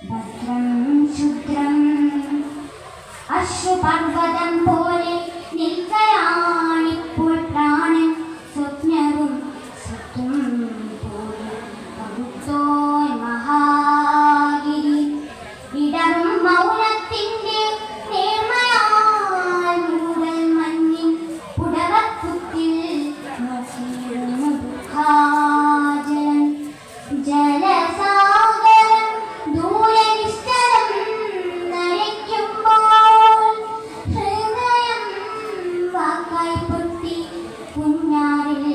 ഭദ്രം ശുദ്രം അശ്രുപർവ്വതം പോലെ നിൽക്കയാണിപ്പോൾ പ്രാണൻ സ്വപ്നവും സത്യം പോലെ പകുത്തോയ് മഹാഗിരി ഇടറും മൗനത്തിൻ്റെ നേർമയാൽ മൂടൽ മഞ്ഞിൻ പുടവക്കുത്തിൽ നോക്കിയിരുന്നു ദുഃഖാജലം ജലസാഗരം ദൂരെ നിശ്ചലം നരയ്ക്കുമ്പോൾ ഹൃദയം വാക്കായി പൊട്ടി കുഞ്ഞാറിൽ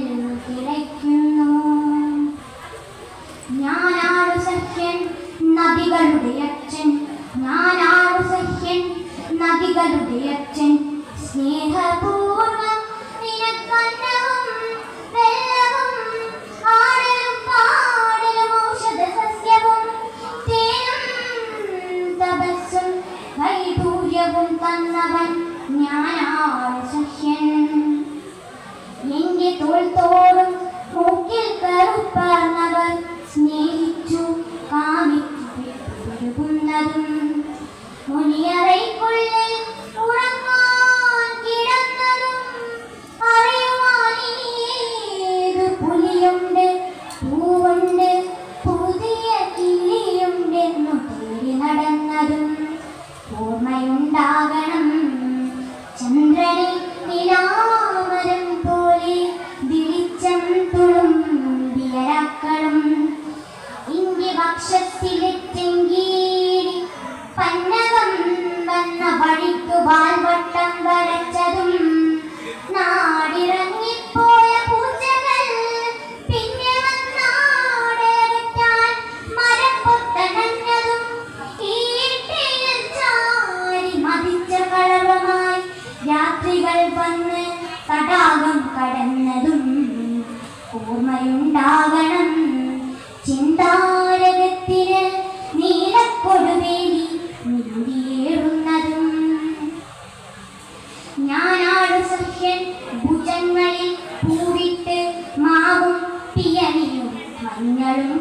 തിളയ്ക്കുന്നു. ഞാനാണു സഖ്യൻ നദികളുടെ അച്ഛൻ, ഞാനാണു സഖ്യൻ നദികളുടെ അച്ഛൻ, സ്നേഹപൂർവം നിനക്കന്നവും വെള്ളവും ആടലും പാടലും ഔഷധ സസ്യവും തേനും തപസ്സും വൈഡൂര്യവും തന്നവൻ ഞാനാണു സഖ്യൻ. എന്റെ തോൾത്തോറും മൂക്കിൽ കറുപ്പാർന്നവർ സ്നേഹിച്ചു കാമിക്കുന്നതും മുനിയറയ്ക്കുള്ളിൽ ഉറങ്ങാൻ കിടന്നതും അറിയുവാനേതു പുലിയുണ്ട് പൂവുണ്ട് പുതിയ കിളിയുണ്ടെന്നു തേടി നടന്നതും ഓർമ്മയുണ്ടാകണം ചന്ദ്രനെ നിലാമരം പോലെ വിളിച്ചം തുളുമ്പിയരാക്കളും ഇന്റെ വക്ഷത്തിലെ ചെങ്കീരി പന്നകം വന്ന വഴിക്കു വാൽവട്ടം വരച്ചതും നാടിറങ്ങിപ്പോയ പൂച്ചകൾ പിന്നെ വന്നാടകറ്റാൻ മരപ്പൊത്തണഞ്ഞതും ഈട്ടിയിൽ ചാരി മതിച്ച കളവുമായി രാത്രികൾ വന്ന് തടാകം കടന്നതും ഓർമ്മയുണ്ടാകണം ചിന്താരകത്തിന് നീലക്കൊടുവേലി നീന്തിയേറുന്നതും. ഞാനാണു സഖ്യൻ ഭുജങ്ങളിൽ പൂവിട്ട് മാവും പിയനിയും മഞ്ഞളും